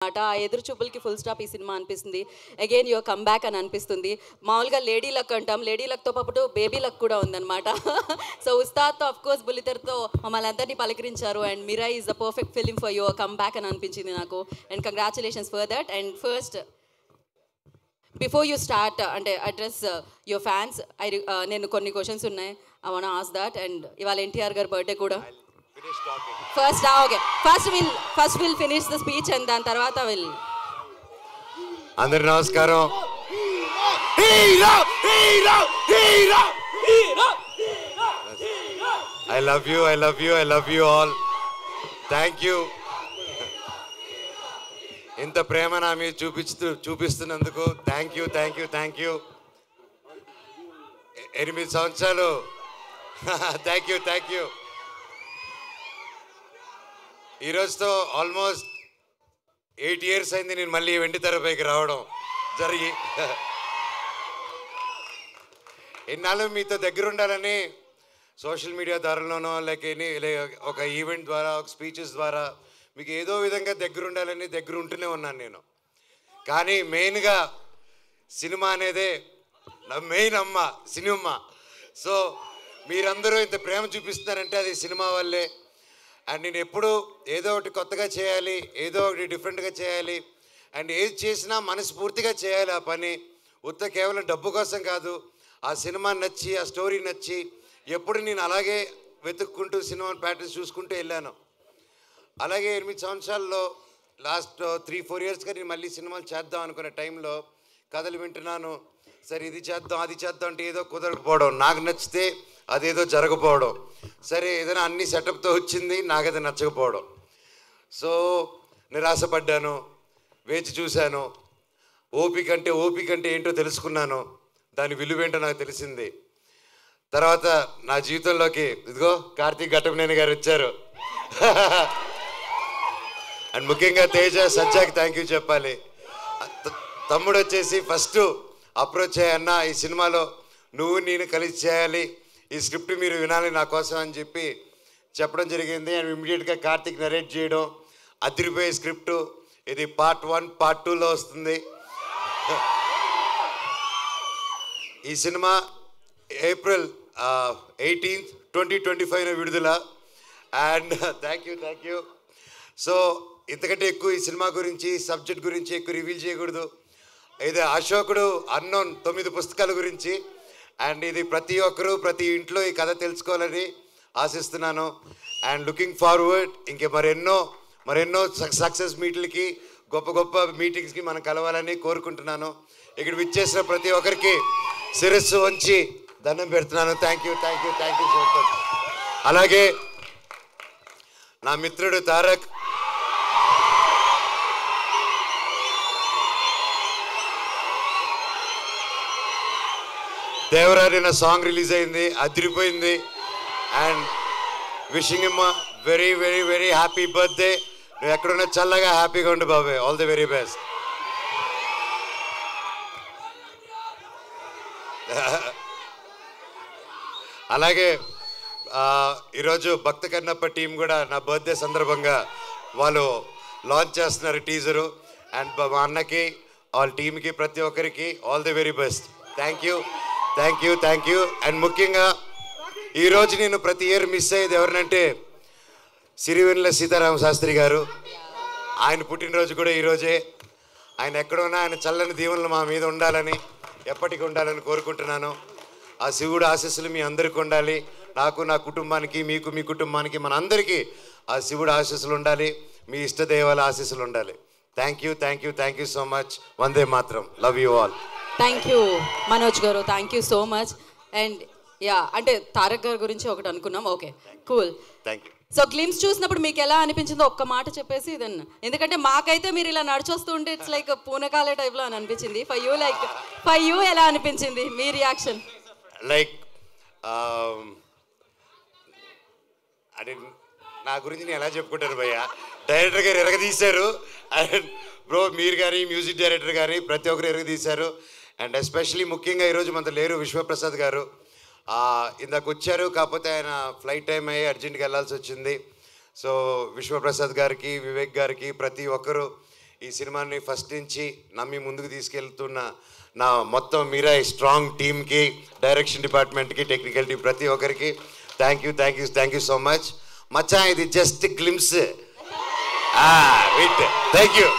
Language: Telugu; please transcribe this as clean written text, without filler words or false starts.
ఆ ఎదురు చూపులకి ఫుల్ స్టాప్ ఈ సినిమా అనిపిస్తుంది. అగైన్ యువర్ కమ్ బ్యాక్ అని అనిపిస్తుంది. మామూలుగా లేడీ లక్ అంటాం, లేడీ లక్తో పాటు బేబీ లక్ కూడా ఉందన్నమాట. సో ఉస్తాద్తో ఆఫ్ కోర్స్ బుల్లితెరతో మమ్మల్ని అందరినీ పలకరించారు. And Mirai is the perfect film for your come back అని అనిపించింది నాకు. And congratulations for that. And first before you start అంటే అడ్రస్ యువర్ ఫ్యాన్స్, నేను కొన్ని క్వశ్చన్స్ ఉన్నాయి. I want ask that. And ఇవాళ ఎన్టీఆర్ గారి బర్త్డే కూడా. First we'll finish the speech and then tarvata will. అందరి నమస్కారం. I love you all. Thank you. ఇంత ప్రేమ నా మీద చూపిస్తున్నందుకు థ్యాంక్ యూ. 8 సంవత్సరాలు. Thank you. ఈరోజుతో ఆల్మోస్ట్ 8 years అయింది నేను మళ్ళీ వెండితెరపైకి రావడం జరిగి. ఎన్నాళ్ళు మీతో దగ్గర ఉండాలని సోషల్ మీడియా ద్వారాలోనో లేక ఒక ఈవెంట్ ద్వారా, ఒక స్పీచెస్ ద్వారా మీకు ఏదో విధంగా దగ్గర ఉండాలని దగ్గర ఉంటూనే ఉన్నాను నేను. కానీ మెయిన్గా సినిమా అనేదే నా మెయిన్ అమ్మ, సినిమా. సో మీరందరూ ఇంత ప్రేమ చూపిస్తున్నారంటే అది సినిమా వల్లే. అండ్ నేను ఎప్పుడు ఏదో ఒకటి కొత్తగా చేయాలి, ఏదో ఒకటి డిఫరెంట్గా చేయాలి. అండ్ ఏది చేసినా మనస్ఫూర్తిగా చేయాలి ఆ పని. కేవలం డబ్బు కోసం కాదు. ఆ సినిమా నచ్చి, ఆ స్టోరీ నచ్చి ఎప్పుడు నేను అలాగే వెతుక్కుంటూ సినిమా ప్యాటర్న్స్ చూసుకుంటూ వెళ్ళాను. అలాగే 8 సంవత్సరాల్లో లాస్ట్ 3-4 yearsగా నేను మళ్ళీ సినిమాలు చేద్దాం అనుకునే టైంలో కథలు వింటున్నాను. సరే ఇది చేద్దాం, అది చేద్దాం అంటే ఏదో కుదరకపోవడం, నాకు నచ్చితే అదేదో జరగకపోవడం. సరే ఏదైనా అన్ని సెటప్తో వచ్చింది, నాకది నచ్చకపోవడం. సో నిరాశపడ్డాను, వేచి చూశాను. ఓపిక అంటే ఏంటో తెలుసుకున్నాను. దాని విలువేంటో నాకు తెలిసింది. తర్వాత నా జీవితంలోకి ఇదిగో కార్తీక్ ఘట్టమనేని గారు వచ్చారు. అండ్ ముఖ్యంగా తేజ, సజ్జాకి థ్యాంక్ యూ చెప్పాలి. తమ్ముడు వచ్చేసి ఫస్ట్ అప్రోచ్ అయ్యన్న, ఈ సినిమాలో నువ్వు నేను కలిసి చేయాలి, ఈ స్క్రిప్ట్ మీరు వినాలి నా కోసం అని చెప్పి చెప్పడం జరిగింది. అండ్ ఇమ్మీడియట్గా కార్తీక్ నరేట్ చేయడం, అదిరిపోయే స్క్రిప్టు. ఇది Part 1, Part 2లో వస్తుంది. ఈ సినిమా April 18th, 2025 విడుదల. And thank you. సో ఇంతకంటే ఎక్కువ ఈ సినిమా గురించి, సబ్జెక్ట్ గురించి ఎక్కువ రివీల్ చేయకూడదు. ఇది అశోకుడు అన్నోన్ 9 పుస్తకాల గురించి. అండ్ ఇది ప్రతి ఒక్కరూ ప్రతి ఇంట్లో ఈ కథ తెలుసుకోవాలని ఆశిస్తున్నాను. అండ్ లుకింగ్ ఫార్వర్డ్ ఇంకే మరెన్నో సక్సెస్ మీట్లకి, గొప్ప మీటింగ్స్కి మనం కలవాలని కోరుకుంటున్నాను. ఇక్కడ విచ్చేసిన ప్రతి ఒక్కరికి శిరస్సు వంచి దండం పెడుతున్నాను. Thank you so much. అలాగే నా మిత్రుడు తారక్, దేవరారి నా సాంగ్ రిలీజ్ అయింది, అదిరిపోయింది. And wishing him very happy birthday. నువ్వు ఎక్కడున్నా చల్లగా హ్యాపీగా ఉండు బాబాయ్. All the very best. అలాగే ఈరోజు భక్త కన్నప్ప టీం కూడా నా బర్త్డే సందర్భంగా వాళ్ళు లాంచ్ చేస్తున్నారు టీజరు. అండ్ మా అన్నకి, వాళ్ళ టీంకి, ప్రతి ఒక్కరికి all the very best. Thank you. And ముఖ్యంగా ఈరోజు నేను ప్రతి ఇయర్ మిస్ అయ్యేది ఎవరినంటే సిరివెన్నెల సీతారామ శాస్త్రి గారు. ఆయన పుట్టినరోజు కూడా ఈరోజే. ఆయన ఎక్కడున్నా ఆయన చల్లని దీవెనలు మా మీద ఉండాలని, ఎప్పటికీ ఉండాలని కోరుకుంటున్నాను. ఆ శివుడు ఆశీస్సులు మీ అందరికీ ఉండాలి. నాకు, నా కుటుంబానికి, మీకు, మీ కుటుంబానికి, మన అందరికీ ఆ శివుడు ఆశీస్సులు ఉండాలి. మీ ఇష్టదేవాల ఆశీస్సులు ఉండాలి. Thank you so much. వందే మాత్రం. Love you all. Thank you Manoj గారు, thank you so much. And అంటే తారక్ గారి గురించి ఒకటి అనుకున్నాం. Okay, cool. Thank you. So glimpse చూసినప్పుడు మీకు ఎలా అనిపించిందో ఒక్క మాట చెప్పేసి దెన్, ఎందుకంటే మాకైతే మీరు ఇలా నడిచొస్తూ ఉంటే ఇట్స్ లైక్ పూనకాలే టైప్లో అని అనిపించింది. ఫర్ యూ ఎలా అనిపించింది మీ రియాక్షన్? లైక్ అంటే నా గురించి నేను ఎలా చెప్పుకుంటాను భయ్య. డైరెక్టర్ గారు ఎరగదీశారు. అండ్ బ్రో మీరు కానీ, మ్యూజిక్ డైరెక్టర్ కానీ ప్రతి ఒక్కరు ఎరగదీశారు. అండ్ ఎస్పెషలీ ముఖ్యంగా ఈరోజు మనతో లేరు విశ్వప్రసాద్ గారు. ఇందాక వచ్చారు, కాకపోతే ఆయన ఫ్లైట్ టైం అయ్యి అర్జెంట్గా వెళ్ళాల్సి వచ్చింది. సో విశ్వప్రసాద్ గారికి, వివేక్ గారికి, ప్రతి ఒక్కరు ఈ సినిమాని ఫస్ట్ నుంచి నమ్మి ముందుకు తీసుకెళ్తున్న నా మొత్తం మీరా స్ట్రాంగ్ టీమ్కి, డైరెక్షన్ డిపార్ట్మెంట్కి, టెక్నికల్ టీం ప్రతి ఒక్కరికి థ్యాంక్ యూ సో మచ్. మచ్చా ఇది జస్ట్ గ్లిమ్స్. Thank you.